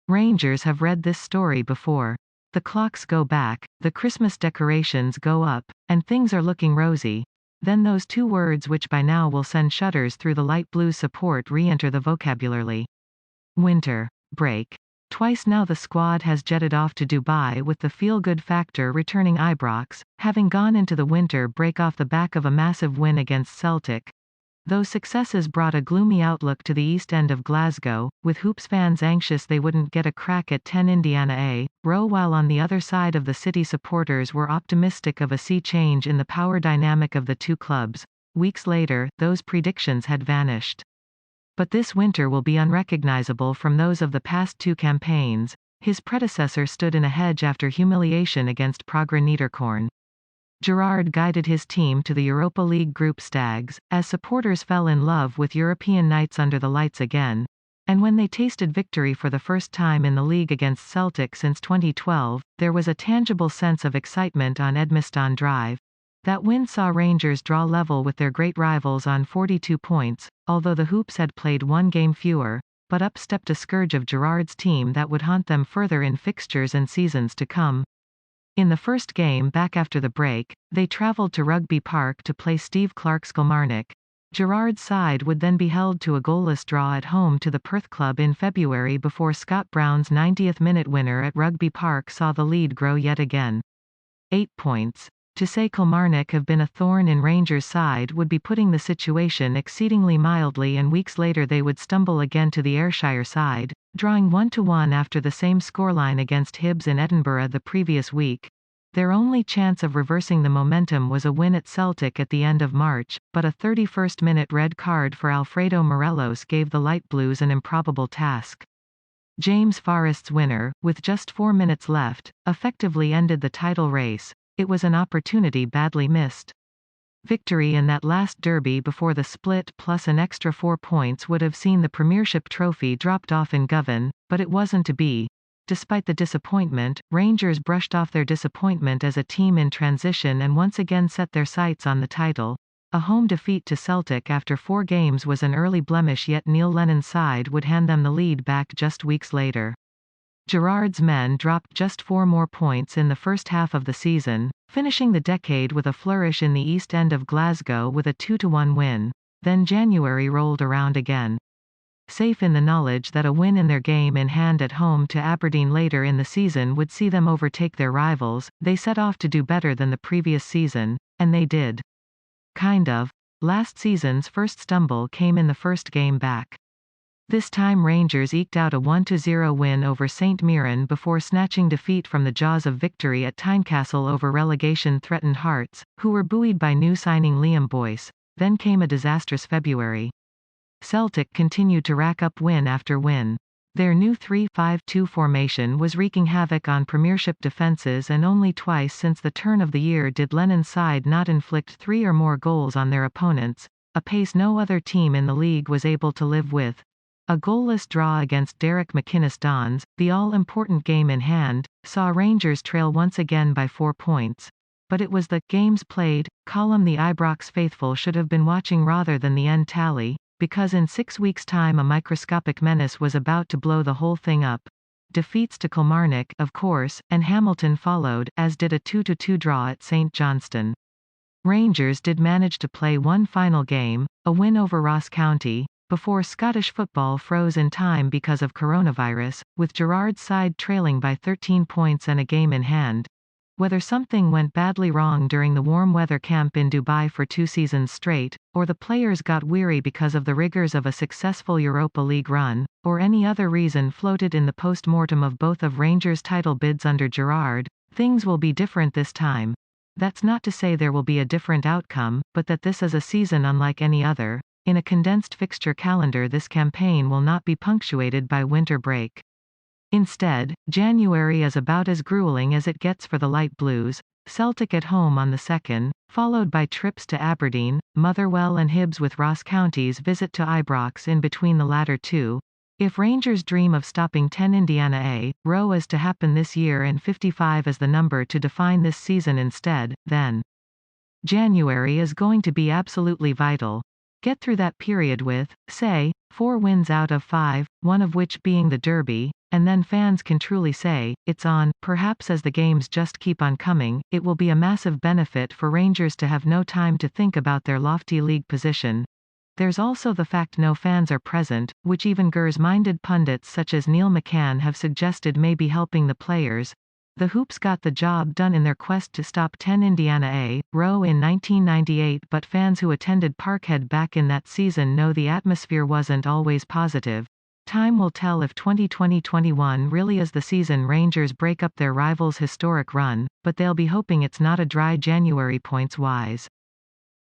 Rangers have read this story before. The clocks go back, the Christmas decorations go up, and things are looking rosy. Then those two words which by now will send shudders through the light blue support re-enter the vocabularly. Winter. Break. Twice now the squad has jetted off to Dubai with the feel-good factor returning Ibrox, having gone into the winter break off the back of a massive win against Celtic. Those successes brought a gloomy outlook to the east end of Glasgow, with Hoops fans anxious they wouldn't get a crack at 10 Indiana A, row, while on the other side of the city supporters were optimistic of a sea change in the power dynamic of the two clubs. Weeks later, those predictions had vanished. But this winter will be unrecognizable from those of the past two campaigns. His predecessor stood in a hedge after humiliation against Prague Niederkorn. Gerrard guided his team to the Europa League group stags, as supporters fell in love with European nights under the lights again, and when they tasted victory for the first time in the league against Celtic since 2012, there was a tangible sense of excitement on Edmiston Drive. That win saw Rangers draw level with their great rivals on 42 points, although the Hoops had played one game fewer, but up stepped a scourge of Gerrard's team that would haunt them further in fixtures and seasons to come. In the first game back after the break, they travelled to Rugby Park to play Steve Clarke's Kilmarnock. Gerrard's side would then be held to a goalless draw at home to the Perth club in February before Scott Brown's 90th minute winner at Rugby Park saw the lead grow yet again. 8 points. To say Kilmarnock have been a thorn in Rangers' side would be putting the situation exceedingly mildly, and weeks later they would stumble again to the Ayrshire side, drawing 1-1 after the same scoreline against Hibs in Edinburgh the previous week. Their only chance of reversing the momentum was a win at Celtic at the end of March, but a 31st-minute red card for Alfredo Morelos gave the Light Blues an improbable task. James Forrest's winner, with just 4 minutes left, effectively ended the title race. It was an opportunity badly missed. Victory in that last derby before the split plus an extra 4 points would have seen the Premiership trophy dropped off in Govan, but it wasn't to be. Despite the disappointment, Rangers brushed off their disappointment as a team in transition and once again set their sights on the title. A home defeat to Celtic after 4 games was an early blemish, yet Neil Lennon's side would hand them the lead back just weeks later. Gerrard's men dropped just 4 more points in the first half of the season, finishing the decade with a flourish in the east end of Glasgow with a 2-1 win. Then January rolled around again. Safe in the knowledge that a win in their game in hand at home to Aberdeen later in the season would see them overtake their rivals, they set off to do better than the previous season, and they did. Kind of. Last season's first stumble came in the first game back. This time Rangers eked out a 1-0 win over St Mirren before snatching defeat from the jaws of victory at Tynecastle over relegation-threatened Hearts, who were buoyed by new signing Liam Boyce. Then came a disastrous February. Celtic continued to rack up win after win. Their new 3-5-2 formation was wreaking havoc on Premiership defences, and only twice since the turn of the year did Lennon's side not inflict 3 or more goals on their opponents, a pace no other team in the league was able to live with. A goalless draw against Derek McInnes Dons, the all-important game in hand, saw Rangers trail once again by 4 points. But it was the games played column the Ibrox faithful should have been watching rather than the end tally, because in 6 weeks' time a microscopic menace was about to blow the whole thing up. Defeats to Kilmarnock, of course, and Hamilton followed, as did a 2-2 draw at St Johnstone. Rangers did manage to play one final game, a win over Ross County, before Scottish football froze in time because of coronavirus, with Gerrard's side trailing by 13 points and a game in hand. Whether something went badly wrong during the warm weather camp in Dubai for 2 seasons straight, or the players got weary because of the rigors of a successful Europa League run, or any other reason floated in the post-mortem of both of Rangers' title bids under Gerrard, things will be different this time. That's not to say there will be a different outcome, but that this is a season unlike any other. In a condensed fixture calendar, this campaign will not be punctuated by winter break. Instead, January is about as grueling as it gets for the Light Blues. Celtic at home on the 2nd, followed by trips to Aberdeen, Motherwell and Hibs, with Ross County's visit to Ibrox in between the latter two. If Rangers dream of stopping 10 Indiana A, row is to happen this year and 55 is the number to define this season instead, then. January is going to be absolutely vital. Get through that period with, say, 4 wins out of 5, one of which being the Derby, and then fans can truly say, "It's on." Perhaps as the games just keep on coming, it will be a massive benefit for Rangers to have no time to think about their lofty league position. There's also the fact no fans are present, which even Gers-minded pundits such as Neil McCann have suggested may be helping the players. The Hoops got the job done in their quest to stop 10 Indiana A-Row in 1998, but fans who attended Parkhead back in that season know the atmosphere wasn't always positive. Time will tell if 2020-21 really is the season Rangers break up their rivals' historic run, but they'll be hoping it's not a dry January points-wise.